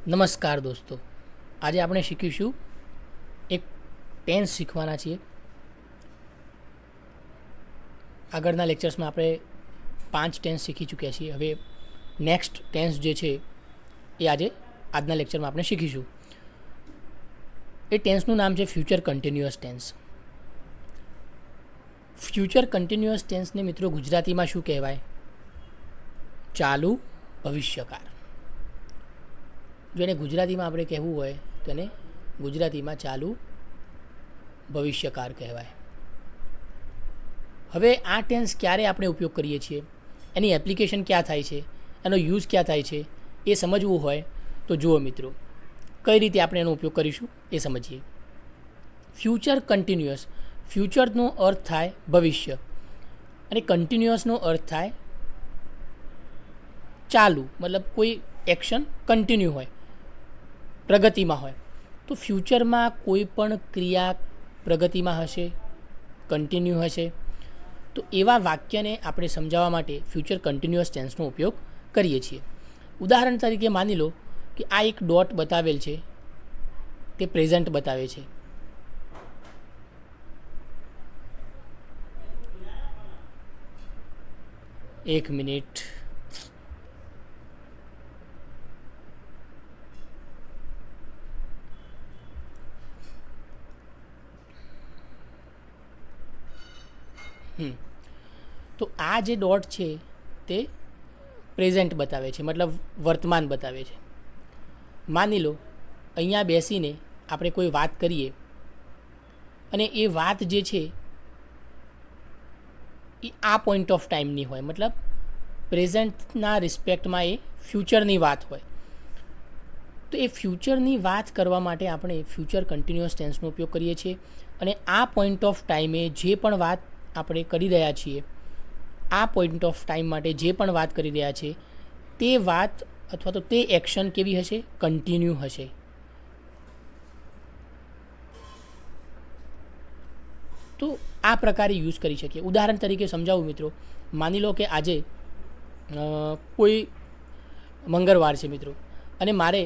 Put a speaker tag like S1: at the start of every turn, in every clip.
S1: નમસ્કાર દોસ્તો, આજે આપણે શીખીશું એક ટેન્સ શીખવાના છીએ. આગળના લેક્ચર્સમાં આપણે 5 ટેન્સ શીખી ચૂક્યા છીએ. હવે નેક્સ્ટ ટેન્સ જે છે એ આજના લેક્ચરમાં આપણે શીખીશું. એ ટેન્સનું નામ છે future continuous tense. Future continuous ટેન્સને મિત્રો ગુજરાતીમાં શું કહેવાય? ચાલુ ભવિષ્યકાળ. જો એને ગુજરાતીમાં આપણે કહેવું હોય તો એને ગુજરાતીમાં ચાલુ ભવિષ્યકાળ કહેવાય. હવે આ ટેન્સ ક્યારે આપણે ઉપયોગ કરીએ છીએ, એની એપ્લિકેશન ક્યાં થાય છે, એનો યુઝ ક્યાં થાય છે, એ સમજવું હોય તો જુઓ મિત્રો, કઈ રીતે આપણે એનો ઉપયોગ કરીશું એ સમજીએ. ફ્યુચર કન્ટિન્યુઅસ, ફ્યુચરનો અર્થ થાય ભવિષ્ય અને કન્ટિન્યુઅસનો અર્થ થાય ચાલુ, મતલબ કોઈ એક્શન કન્ટિન્યુ હોય, પ્રગતિમાં હોય. તો ફ્યુચરમાં કોઈ પણ ક્રિયા પ્રગતિમાં હશે, કન્ટિન્યુ હશે. તો એવા વાક્યને આપણે સમજાવવા માટે ફ્યુચર કન્ટિન્યુઅસ ટેન્સનો ઉપયોગ કરીએ છીએ. ઉદાહરણ તરીકે માની લો કે આ એક ડોટ બતાવેલ છે, તે પ્રેઝન્ટ બતાવે છે. એક મિનિટ. તો આ જે ડોટ છે તે પ્રેઝન્ટ બતાવે છે, મતલબ વર્તમાન બતાવે છે. માની લો અહીંયા બેસીને આપણે કોઈ વાત કરીએ અને એ વાત જે છે એ આ પોઈન્ટ ઓફ ટાઈમની હોય, મતલબ પ્રેઝન્ટના રિસ્પેક્ટમાં એ ફ્યુચરની વાત હોય. તો એ ફ્યુચરની વાત કરવા માટે આપણે ફ્યુચર કન્ટિન્યુઅસ ટેન્સનો ઉપયોગ કરીએ છીએ. અને આ પોઈન્ટ ઓફ ટાઈમે જે પણ વાત આપણે કરી રહ્યા છીએ, આ પોઈન્ટ ઓફ ટાઈમ માટે જે પણ વાત કરી રહ્યા છે તે વાત અથવા તો તે એક્શન કેવી હશે? કન્ટિન્યુ હશે. તો આ પ્રકારે યુઝ કરી શકીએ. ઉદાહરણ તરીકે સમજાવું મિત્રો, માની લો કે આજે કોઈ મંગળવાર છે મિત્રો, અને મારે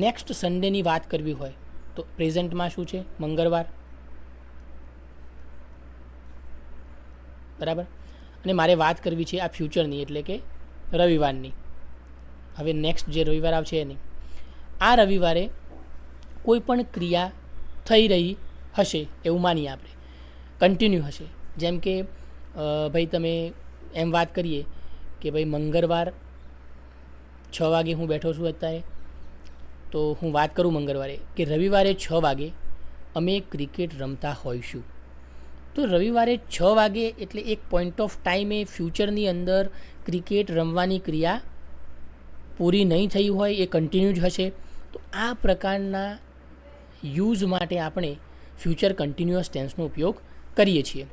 S1: નેક્સ્ટ સન્ડેની વાત કરવી હોય તો પ્રેઝન્ટમાં શું છે? મંગળવાર, બરાબર. અને મારે વાત કરવી છે આ ફ્યુચરની, એટલે કે રવિવારની. હવે નેક્સ્ટ જે રવિવાર આવશે એની, આ રવિવારે કોઈ પણ ક્રિયા થઈ રહી હશે એવું માનીએ આપણે, કન્ટિન્યુ હશે. જેમ કે ભાઈ તમે એમ વાત કરીએ કે ભાઈ મંગળવાર 6 વાગે હું બેઠો છું અત્યારે, તો હું વાત કરું મંગળવારે કે રવિવારે 6 વાગે અમે ક્રિકેટ રમતા હોઈશું. તો રવિવારે 6 વાગે એટલે એક પોઈન્ટ ઓફ ટાઈમે ફ્યુચરની અંદર ક્રિકેટ રમવાની ક્રિયા પૂરી નહીં થઈ હોય, એ કન્ટિન્યુ જ હશે. તો આ પ્રકારના યુઝ માટે આપણે ફ્યુચર કન્ટિન્યુઅસ ટેન્સનો ઉપયોગ કરીએ છીએ.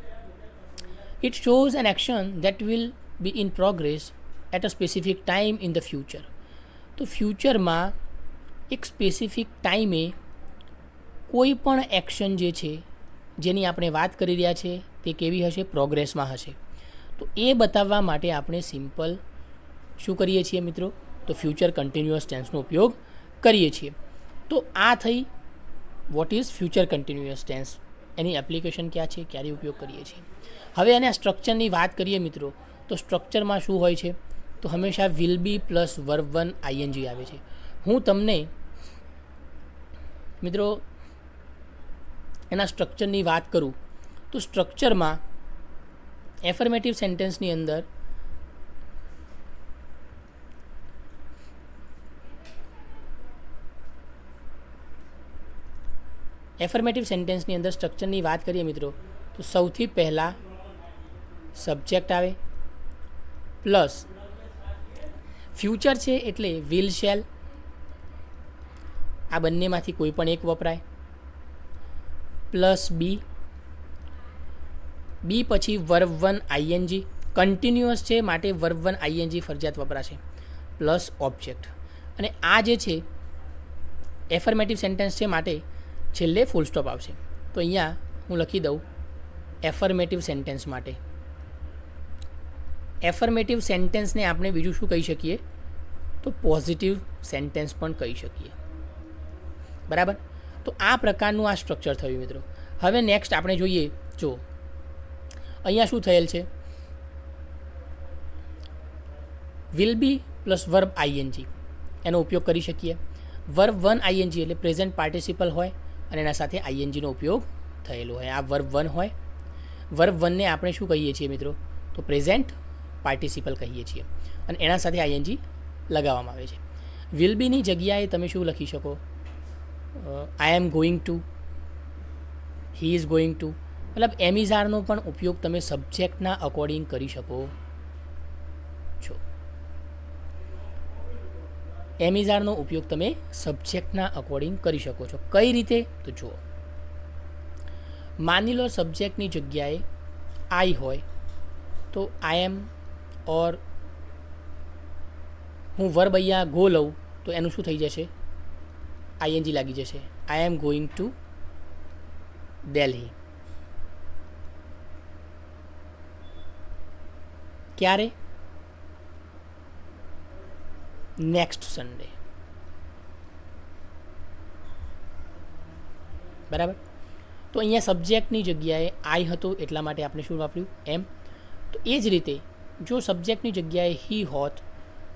S1: It shows an action that will be in progress at a specific time in the future. તો ફ્યુચરમાં એક સ્પેસિફિક ટાઈમે કોઈ પણ એક્શન જે છે જેની આપણે વાત કરી રહ્યા છે તે કેવી હશે? પ્રોગ્રેસમાં હશે. તો એ બતાવવા માટે આપણે સિમ્પલ શું કરીએ છીએ મિત્રો? તો ફ્યુચર કન્ટિન્યુઅસ ટેન્સનો ઉપયોગ કરીએ છીએ. તો આ થઈ what is future continuous tense, એની એપ્લિકેશન ક્યાં છે, ક્યારે ઉપયોગ કરીએ છીએ. હવે એના સ્ટ્રક્ચરની વાત કરીએ મિત્રો, તો સ્ટ્રક્ચરમાં શું હોય છે? તો હંમેશા will be plus verb 1 ING આવે છે. હું તમને મિત્રો એના સ્ટ્રક્ચરની વાત કરું તો સ્ટ્રક્ચરમાં એફર્મેટિવ સેન્ટેન્સની અંદર સ્ટ્રક્ચરની વાત કરીએ મિત્રો, તો સૌથી પહેલાં સબ્જેક્ટ આવે, પ્લસ ફ્યુચર છે એટલે વિલ શેલ, આ બંનેમાંથી કોઈ પણ એક વપરાય, પ્લસ બી પછી વર્બ 1 આઈએનજી, કન્ટિન્યુઅસ છે માટે વર્બ 1 આઈએનજી ફરજિયાત વપરાશે, પ્લસ ઓબ્જેક્ટ. અને આ જે છે એફર્મેટિવ સેન્ટેન્સ છે માટે છેલ્લે ફૂલ સ્ટોપ આવશે. તો અહીંયા હું લખી દઉં એફર્મેટિવ સેન્ટેન્સ માટે. એફર્મેટિવ સેન્ટેન્સને આપણે બીજું શું કહી શકીએ? તો પોઝિટિવ સેન્ટેન્સ પણ કહી શકીએ. બરાબર. તો આ પ્રકારનું આ સ્ટ્રક્ચર થયું મિત્રો. હવે નેક્સ્ટ આપણે જોઈએ. જો અહીંયા શું થયેલ છે, will be plus verb ING એનો ઉપયોગ કરી શકીએ. વર્બ 1 આઈએનજી એટલે પ્રેઝન્ટ પાર્ટિસિપલ હોય અને એના સાથે આઈએનજીનો ઉપયોગ થયેલો હોય. આ વર્બ 1 હોય. વર્બ 1ને આપણે શું કહીએ છીએ મિત્રો? તો પ્રેઝન્ટ પાર્ટિસિપલ કહીએ છીએ અને એના સાથે આઈએનજી લગાવવામાં આવે છે. વિલ બીની જગ્યાએ તમે શું લખી શકો? I am going to, he is going to. મતલબ એમિઝારનો પણ ઉપયોગ તમે સબ્જેક્ટના અકોર્ડિંગ કરી શકો છો. એમિઝારનો ઉપયોગ તમે સબ્જેક્ટના અકોર્ડિંગ કરી શકો છો. કઈ રીતે? તો જુઓ, માની લો સબ્જેક્ટની જગ્યાએ આઈ હોય તો આઈ એમ, ઓર હું વર્બ અહીંયા ગો લઉં તો એનું શું થઈ જશે? આઈએનજી લાગી જશે. આઈ એમ ગોઈંગ ટુ દિલ્હી. ક્યારે? Next Sunday. બરાબર. તો અહીંયા સબ્જેક્ટની જગ્યાએ આઈ હતો એટલા માટે આપણે શું વાપર્યું? એમ. તો એ જ રીતે જો સબ્જેક્ટની જગ્યાએ હી હોત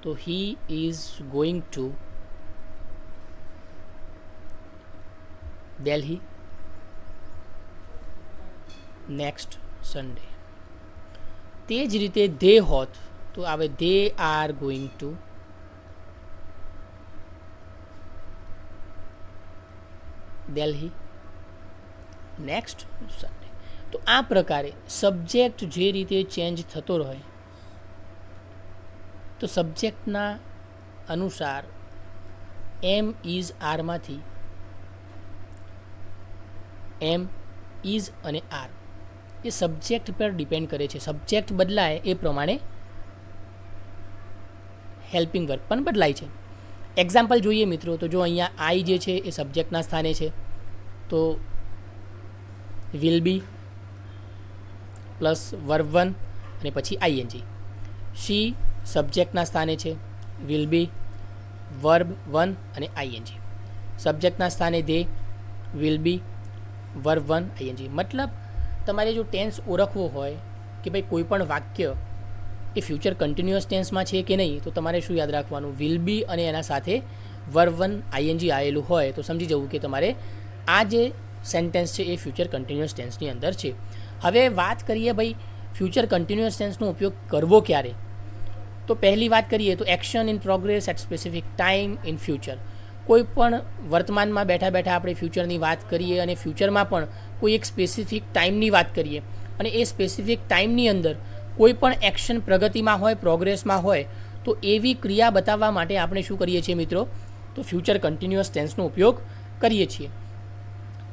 S1: તો હી is going two Delhi next Sunday. તે જ રીતે ધે હોત તો આવે they are going to Delhi next Sunday. તો આ પ્રકારે સબ્જેક્ટ જે રીતે ચેન્જ થતો રહે તો સબ્જેક્ટના અનુસાર એમ ઇઝ આરમાંથી એમ ઇઝ અને આર એ સબ્જેક્ટ પર ડિપેન્ડ કરે છે. સબ્જેક્ટ બદલાય એ પ્રમાણે હેલ્પિંગ વર્બ પણ બદલાય છે. એક્ઝામ્પલ જોઈએ મિત્રો. તો જો અહીંયા આઈ જે છે એ સબ્જેક્ટના સ્થાને છે તો વિલ બી પ્લસ વર્બ 1 અને પછી આઈએનજી. શી સબ્જેક્ટના સ્થાને છે, વિલ બી વર્બ 1 અને આઈએનજી. સબ્જેક્ટના સ્થાને they, will be verb 1 ING. મતલબ તમારે જો ટેન્સ ઓળખવો હોય કે ભાઈ કોઈ પણ વાક્ય એ ફ્યુચર કન્ટિન્યુઅસ ટેન્સમાં છે કે નહીં તો તમારે શું યાદ રાખવાનું? વિલ બી અને એના સાથે વર્બ 1 આઈએનજી આવેલું હોય તો સમજી જવું કે તમારે આ જે સેન્ટેન્સ છે એ ફ્યુચર કન્ટિન્યુઅસ ટેન્સની અંદર છે. હવે વાત કરીએ ભાઈ ફ્યુચર કન્ટિન્યુઅસ ટેન્સનો ઉપયોગ કરવો ક્યારે? તો પહેલી વાત કરીએ તો action in progress at specific time in future. કોઈ પણ વર્તમાનમાં બેઠા બેઠા આપણે ફ્યુચરની વાત કરીએ અને ફ્યુચરમાં પણ કોઈ એક સ્પેસિફિક ટાઈમની વાત કરીએ અને એ સ્પેસિફિક ટાઈમની અંદર કોઈ પણ એક્શન પ્રગતિમાં હોય, પ્રોગ્રેસમાં હોય તો એવી ક્રિયા બતાવવા માટે આપણે શું કરીએ છીએ મિત્રો? તો ફ્યુચર કન્ટિન્યુઅસ ટેન્સનો ઉપયોગ કરીએ છીએ.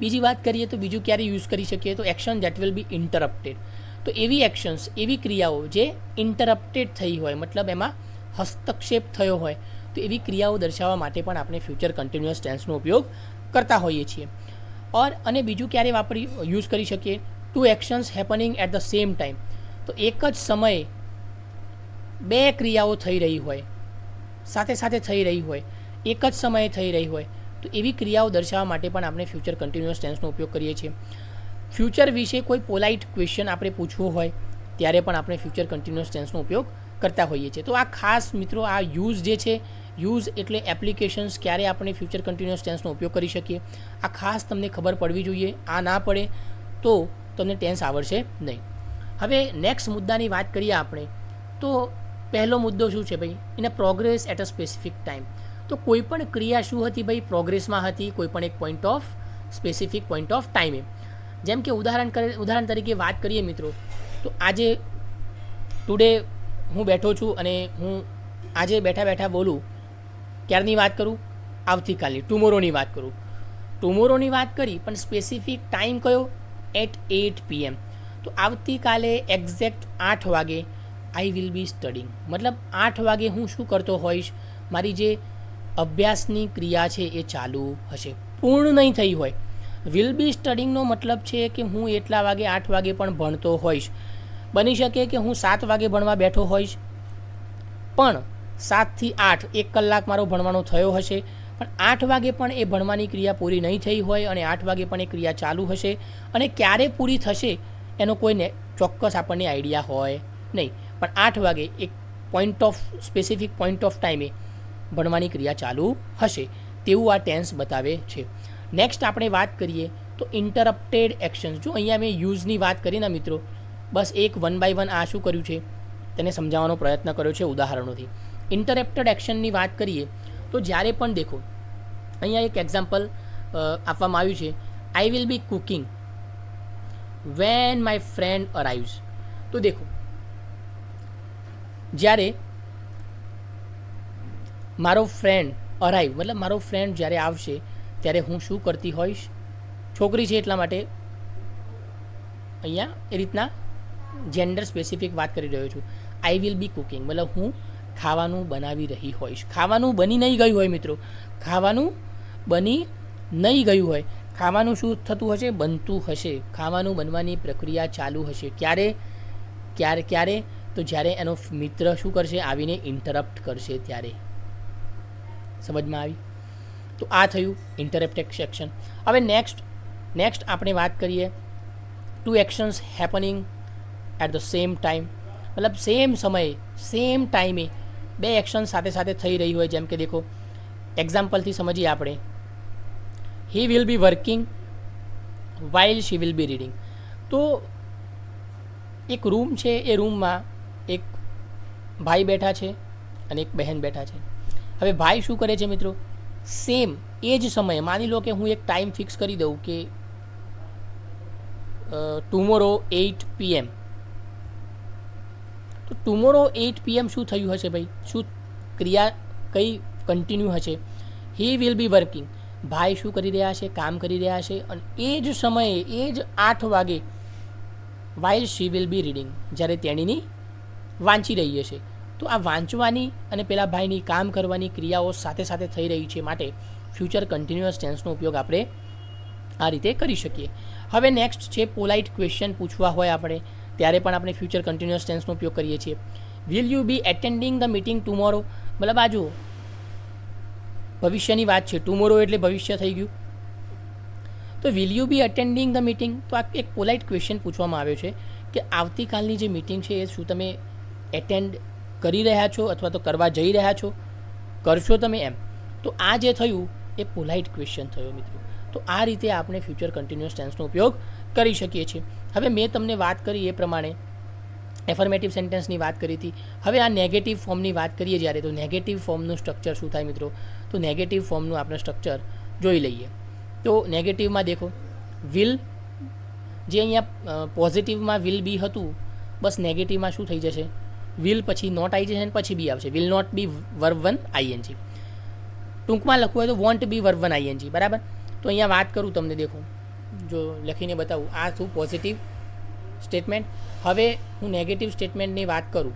S1: બીજી વાત કરીએ તો બીજું ક્યારે યુઝ કરી શકીએ? તો action that will be interrupted. તો એવી એક્શન્સ, એવી ક્રિયાઓ જે ઇન્ટરપ્ટેડ થઈ હોય, મતલબ એમાં હસ્તક્ષેપ થયો હોય તો એવી ક્રિયાઓ દર્શાવવા માટે પણ આપણે ફ્યુચર કન્ટિન્યુઅસ ટેન્સનો ઉપયોગ કરતા હોઈએ છીએ. અને બીજું ક્યારે યુઝ કરી શકીએ? Two actions happening at the same time. તો એક જ સમયે બે ક્રિયાઓ થઈ રહી હોય, સાથે સાથે થઈ રહી હોય, એક જ સમયે થઈ રહી હોય તો એવી ક્રિયાઓ દર્શાવવા માટે પણ આપણે ફ્યુચર કન્ટિન્યુઅસ ટેન્સનો ઉપયોગ કરીએ છીએ. ફ્યુચર વિશે કોઈ પોલાઇટ ક્વેશ્ચન આપણે પૂછવું હોય ત્યારે પણ આપણે ફ્યુચર કન્ટિન્યુઅસ ટેન્સનો ઉપયોગ કરતા હોઈએ છીએ. તો આ ખાસ મિત્રો આ યુઝ જે છે, યુઝ એટલે એપ્લિકેશન્સ ક્યારે આપણે ફ્યુચર કન્ટિન્યુઅસ ટેન્સનો ઉપયોગ કરી શકીએ આ ખાસ તમને ખબર પડવી જોઈએ. આ ના પડે તો તમને ટેન્સ આવડશે નહીં. હવે નેક્સ્ટ મુદ્દાની વાત કરીએ આપણે તો પહેલો મુદ્દો શું છે ભાઈ? એને progress at a specific time. તો કોઈ પણ ક્રિયા શું હતી ભાઈ? પ્રોગ્રેસમાં હતી કોઈ પણ એક point of specific point of ટાઈમે. જેમ કે ઉદાહરણ તરીકે વાત કરીએ મિત્રો તો આજે ટુડે હું બેઠો છું અને હું આજે બેઠા બેઠા બોલું ક્યારની વાત કરું? આવતીકાલની, ટુમોરોની વાત કરું. ટુમોરોની વાત કરી પણ સ્પેસિફિક ટાઈમ કયો? At 8 PM. તો આવતીકાલે એક્ઝેક્ટ 8 વાગે આઈ વિલ બી સ્ટડિંગ. મતલબ 8 વાગે હું શું કરતો હોઈશ? મારી જે અભ્યાસની ક્રિયા છે એ ચાલુ હશે, પૂર્ણ નહીં થઈ હોય. વિલ બી સ્ટડિંગનો મતલબ છે કે હું એટલા વાગે 8 વાગે પણ ભણતો હોઈશ. બની શકે કે હું 7 વાગે ભણવા બેઠો હોઈશ પણ 7 થી 8 1 કલાક મારો ભણવાનો થયો હશે, પણ 8 વાગે પણ એ ભણવાની ક્રિયા પૂરી નહીં થઈ હોય અને 8 વાગે પણ એ ક્રિયા ચાલુ હશે અને ક્યારે પૂરી થશે એનો કોઈને ચોક્કસ આપણને આઈડિયા હોય નહીં, પણ 8 વાગે એક સ્પેસિફિક પોઈન્ટ ઓફ ટાઈમે ભણવાની ક્રિયા ચાલુ હશે તેવું આ ટેન્સ બતાવે છે. નેક્સ્ટ આપણે વાત કરીએ તો ઇન્ટરપ્ટેડ એક્શન્સ. જો અહીંયા મેં યુઝની વાત કરી ને મિત્રો, બસ એક 1 બાય 1 આ શું કર્યું છે તેને સમજાવવાનો પ્રયત્ન કર્યો છે ઉદાહરણોથી. ઇન્ટરપ્ટેડ એક્શનની વાત કરીએ તો જ્યારે પણ દેખો અહીંયા એક એક્ઝામ્પલ આપવામાં આવ્યું છે, I will be cooking when my friend arrives. તો દેખો જ્યારે મારો ફ્રેન્ડ અરાઇવ મતલબ મારો ફ્રેન્ડ જ્યારે આવશે ત્યારે હું શું કરતી હોઈશ, છોકરી છે એટલા માટે અહીંયા એ રીતના જેન્ડર સ્પેસિફિક વાત કરી રહ્યો છું. આઈ વિલ બી કુકિંગ મતલબ હું ખાવાનું બનાવી રહી હોઈશ. ખાવાનું બની નહીં ગયું હોય મિત્રો, ખાવાનું બની નહીં ગયું હોય, ખાવાનું શું થતું હશે, બનતું હશે. ખાવાનું બનવાની પ્રક્રિયા ચાલુ હશે. ક્યારે તો જ્યારે એનો મિત્ર શું કરશે, આવીને ઇન્ટરપ્ટ કરશે ત્યારે. સમજમાં આવી? તો આ થયું ઇન્ટરપ્ટેડ એક્શન. હવે નેક્સ્ટ આપણે વાત કરીએ two actions happening at the same time. મતલબ સેમ સમયે સેમ ટાઈમે બે એક્શન સાથે સાથે થઈ રહી હોય. જેમ કે દેખો એક્ઝામ્પલથી સમજીએ આપણે, he will be working while she will be reading. તો એક રૂમ છે, એ રૂમમાં એક ભાઈ બેઠા છે અને એક બહેન બેઠા છે. હવે ભાઈ શું કરે છે મિત્રો, સેમ એ જ સમયે માની લો કે હું એક ટાઈમ ફિક્સ કરી દઉં કે ટુમોરો 8 PM. તો ટુમોરો 8 PM શું થયું હશે ભાઈ, શું ક્રિયા કઈ કન્ટિન્યુ હશે, હી વિલ બી વર્કિંગ. ભાઈ શું કરી રહ્યા છે, કામ કરી રહ્યા છે અને એ જ સમયે એ જ 8 વાગે while she will be reading, જ્યારે તેણીની વાંચી રહી હશે. તો આ વાંચવાની અને પેલા ભાઈની કામ કરવાની ક્રિયાઓ સાથે સાથે થઈ રહી છે, માટે ફ્યુચર કન્ટિન્યુઅસ ટેન્સનો ઉપયોગ આપણે આ રીતે કરી શકીએ. હવે નેક્સ્ટ છે પોલાઇટ ક્વેશ્ચન પૂછવા હોય આપણે ત્યારે પણ આપણે ફ્યુચર કન્ટિન્યુઅસ ટેન્સનો ઉપયોગ કરીએ છીએ. Will you be attending the meeting tomorrow. મતલબ આ જો ભવિષ્યની વાત છે, ટુમોરો એટલે ભવિષ્ય થઈ ગયું. તો will you be attending the meeting, તો આ એક પોલાઇટ ક્વેશ્ચન પૂછવામાં આવ્યો છે કે આવતીકાલની જે મીટિંગ છે એ શું તમે એટેન્ડ કરી રહ્યા છો અથવા તો કરવા જઈ રહ્યા છો, કરશો તમે એમ. તો આ જે થયું એ પોલાઇટ ક્વેશ્ચન થયો મિત્રો. તો આ રીતે આપણે ફ્યુચર કન્ટિન્યુઅસ ટેન્સનો ઉપયોગ કરી શકીએ છીએ. હવે મેં તમને વાત કરી એ પ્રમાણે એફર્મેટિવ સેન્ટેન્સની વાત કરી હતી. હવે આ નેગેટિવ ફોર્મની વાત કરીએ જ્યારે, તો નેગેટિવ ફોર્મનું સ્ટ્રક્ચર શું થાય મિત્રો, તો નેગેટિવ ફોર્મનું આપણે સ્ટ્રક્ચર જોઈ લઈએ. તો નેગેટિવમાં દેખો વિલ, જે અહીંયા પોઝિટિવમાં વિલ બી હતું, બસ નેગેટિવમાં શું થઈ જશે, વિલ પછી નોટ આવી જશે અને પછી બી આવશે. Will not be verb 1 ING. ટૂંકમાં લખવું હોય તો વોન્ટ બી વર્બ 1 ING. બરાબર. તો અહીંયા વાત કરું તમને, દેખો જો લખીને બતાવું, આ શું પોઝિટિવ સ્ટેટમેન્ટ. હવે હું નેગેટિવ સ્ટેટમેન્ટની વાત કરું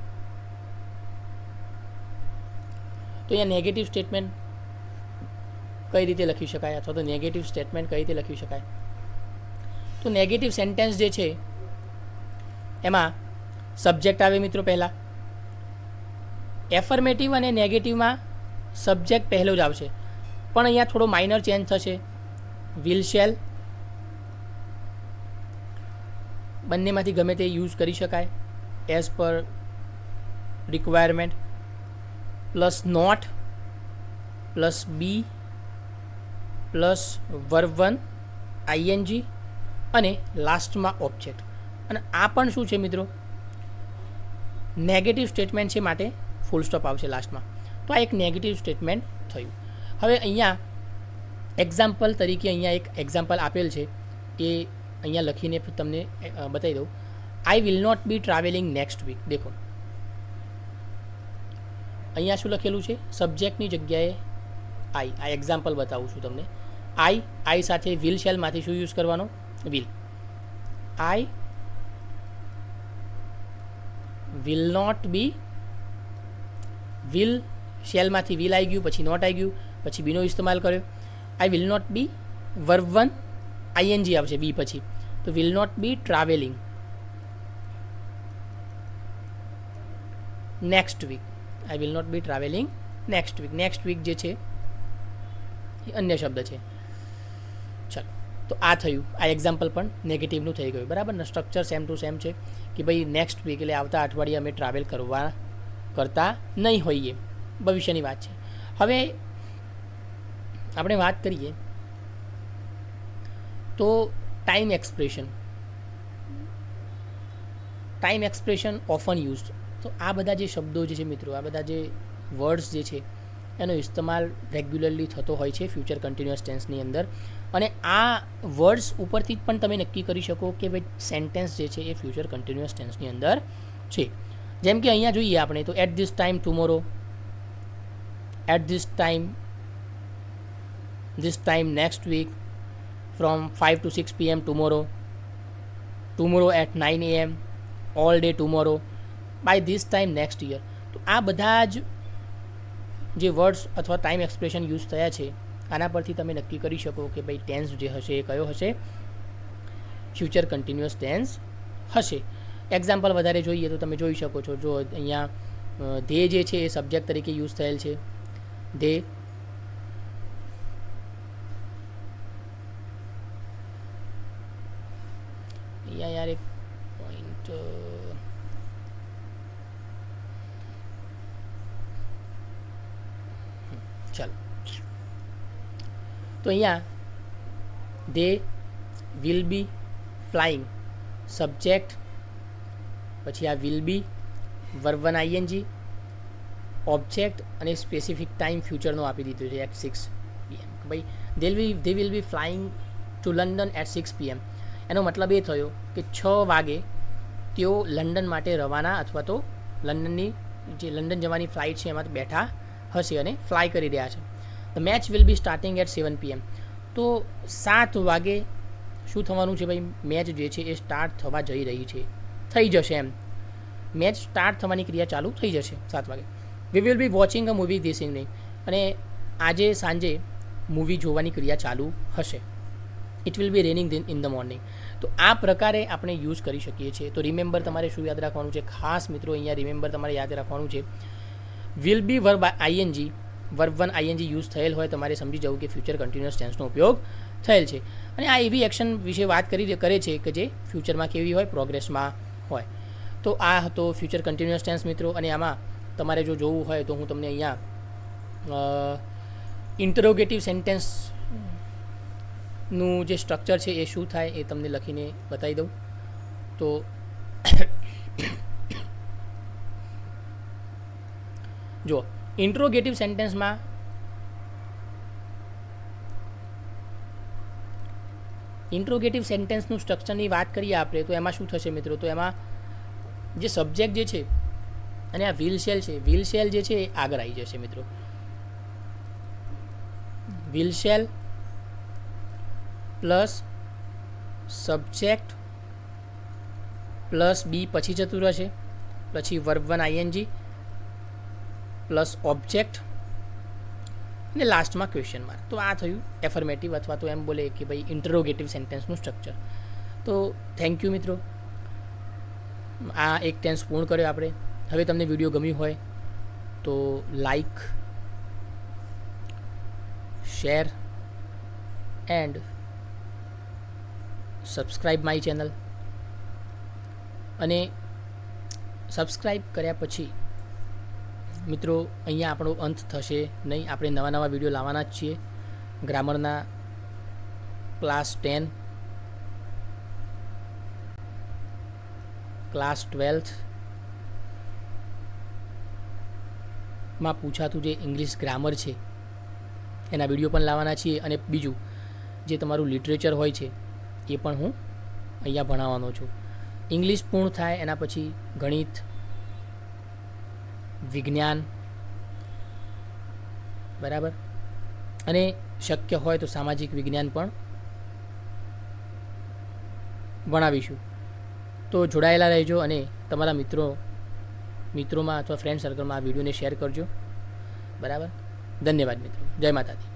S1: તો અહીંયા નેગેટિવ સ્ટેટમેન્ટ કઈ રીતે લખી શકાય અથવા તો નેગેટિવ સ્ટેટમેન્ટ કઈ રીતે લખી શકાય. તો નેગેટિવ સેન્ટેન્સ જે છે એમાં સબ્જેક્ટ આવે મિત્રો પહેલાં. એફર્મેટિવ અને નેગેટિવમાં સબ્જેક્ટ પહેલો જ આવશે, પણ અહીંયા થોડો માઇનર ચેન્જ થશે. વિલ શેલ બંનેમાંથી ગમે તે યુઝ કરી શકાય as per requirement, plus not plus be plus verb 1 ING અને લાસ્ટમાં ઓબ્જેક્ટ. અને આ પણ શું છે મિત્રો, નેગેટિવ સ્ટેટમેન્ટ છે માટે ફૂલ સ્ટોપ આવશે લાસ્ટમાં. તો આ એક નેગેટિવ સ્ટેટમેન્ટ થયું. હવે અહીંયા એક્ઝામ્પલ તરીકે અહીંયા એક એક્ઝામ્પલ આપેલ છે, એ અહીંયા લખીને તમને બતાવી દઉં. I will not be travelling next week. દેખો અહીંયા શું લખેલું છે, સબ્જેક્ટની જગ્યાએ આઈ. આ એક્ઝામ્પલ બતાવું છું તમને. આઈ સાથે વિલ શેલમાંથી શું યુઝ કરવાનો, will. I will not be, will શેલમાંથી વિલ આવી ગયું, પછી નોટ આવી ગયું, પછી બીનો ઇસ્તેમાલ કર્યો. I will not be verb 1 ING આવશે બી પછી, તો will not be travelling next week. I will not be travelling next week. Next week જે છે એ અન્ય શબ્દ છે. ચાલો, તો આ થયું. આ એક્ઝામ્પલ પણ નેગેટિવનું થઈ ગયું, બરાબર ને. સ્ટ્રક્ચર સેમ ટુ સેમ છે કે ભાઈ નેક્સ્ટ વીક એટલે આવતા અઠવાડિયે અમે ટ્રાવેલ કરતા નહીં હોઈએ, ભવિષ્યની વાત છે. હવે આપણે વાત કરીએ તો ટાઈમ એક્સપ્રેશન ઓફન યુઝડ. તો આ બધા જે શબ્દો જે છે મિત્રો, આ બધા જે વર્ડ્સ જે છે એનો ઇસ્તેમાલ રેગ્યુલરલી થતો હોય છે ફ્યુચર કન્ટિન્યુઅસ ટેન્સની અંદર. અને આ વર્ડ્સ ઉપરથી પણ તમે નક્કી કરી શકો કે ભાઈ સેન્ટેન્સ જે છે એ ફ્યુચર કન્ટિન્યુઅસ ટેન્સની અંદર છે. જેમ કે અહીંયા જોઈએ આપણે તો at this time tomorrow, at this time next week, from 5 to 6 PM tomorrow at 9 AM, all day tomorrow, by this time next year. તો આ બધા જ જે વર્ડ્સ અથવા ટાઈમ એક્સપ્રેશન યુઝ થયા છે આના પરથી તમે નક્કી કરી શકો કે ભાઈ ટેન્સ જે હશે એ કયો હશે, ફ્યુચર કન્ટિન્યુઅસ ટેન્સ હશે. એક્ઝામ્પલ વધારે જોઈએ તો તમે જોઈ શકો છો. જો અહીંયા ધે જે છે એ સબ્જેક્ટ તરીકે યુઝ થયેલ છે, ધે. અહીંયા યાર એક પોઈન્ટ, ચાલો, તો અહીંયા they will be flying, subject, પછી આ will be, verb 1 ING, object અને સ્પેસિફિક ટાઈમ ફ્યુચરનો આપી દીધો છે એટ 6 PM. ભાઈ they will be flying to London at 6 PM. એનો મતલબ એ થયો કે 6 વાગે તેઓ લંડન માટે રવાના અથવા તો લંડનની જે લંડન જવાની ફ્લાઇટ છે એમાં બેઠા હશે અને ફ્લાય કરી રહ્યા છે. The match will be starting at 7 PM. તો 7 વાગે શું થવાનું છે ભાઈ, મેચ જે છે એ સ્ટાર્ટ થવા જઈ રહી છે, થઈ જશે એમ. મેચ સ્ટાર્ટ થવાની ક્રિયા ચાલુ થઈ જશે 7 વાગે. We will be watching a movie this evening. અને આજે સાંજે મૂવી જોવાની ક્રિયા ચાલુ હશે. It will be raining in the morning. તો આ પ્રકારે આપણે યુઝ કરી શકીએ છીએ. તો રિમેમ્બર તમારે શું યાદ રાખવાનું છે, ખાસ મિત્રો અહીંયા રિમેમ્બર તમારે યાદ રાખવાનું છે, will be verb ING, verb 1 ING use થયેલ હોય તમારે સમજી જવું કે ફ્યુચર કન્ટિન્યુઅસ ટેન્સનો ઉપયોગ થયેલ છે. અને આ એવી એક્શન વિશે વાત કરે છે કે જે ફ્યુચરમાં કેવી હોય, પ્રોગ્રેસમાં હોય. તો આ હતો ફ્યુચર કન્ટિન્યુઅસ ટેન્સ મિત્રો. અને આમાં તમારે જો જોવું હોય તો હું તમને અહીંયા ઇન્ટરોગેટિવ સેન્ટેન્સનું જે સ્ટ્રક્ચર છે એ શું થાય એ તમને લખીને બતાવી દઉં. તો જો ઇન્ટ્રોગેટિવ સેન્ટેન્સમાં ઇન્ટ્રોગેટિવ સેન્ટેન્સનું સ્ટ્રક્ચરની વાત કરીએ આપણે તો એમાં શું થશે મિત્રો, તો એમાં જે સબ્જેક્ટ જે છે અને આ વિલ શેલ છે, વિલ શેલ જે છે એ આગળ આવી જશે મિત્રો. Will shall plus subject plus be પછી જતું રહેશે, પછી વર્બ 1 ING પ્લસ ઓબ્જેક્ટ અને લાસ્ટમાં ક્વેશ્ચન માર્ક. તો આ થયું એફર્મેટિવ અથવા તો એમ બોલે કે ભાઈ ઇન્ટરોગેટિવ સેન્ટેન્સનું સ્ટ્રક્ચર. તો થેન્ક યુ મિત્રો. આ એક ટેન્સ પૂર્ણ કર્યો આપણે. હવે તમને વિડીયો ગમ્યું હોય તો like, share and subscribe my channel. અને સબસ્ક્રાઈબ કર્યા પછી મિત્રો અહીંયા આપણો અંત થશે નહીં. આપણે નવા નવા વિડીયો લાવવાના જ છીએ. ગ્રામરના ક્લાસ 10, ક્લાસ 12 માં પૂછાતું જે ઇંગ્લિશ ગ્રામર છે એના વિડીયો પણ લાવવાના છીએ. અને બીજું જે તમારું લિટરેચર હોય છે એ પણ હું અહીંયા ભણાવવાનો છું. ઇંગ્લિશ પૂર્ણ થાય એના પછી ગણિત, વિજ્ઞાન, બરાબર, અને શક્ય હોય તો સામાજિક વિજ્ઞાન પણ ભણાવીશું. તો જોડાયેલા રહેજો અને તમારા મિત્રોમાં અથવા ફ્રેન્ડ સર્કલમાં આ વિડીયોને શેર કરજો. બરાબર, ધન્યવાદ મિત્રો. જય માતાજી.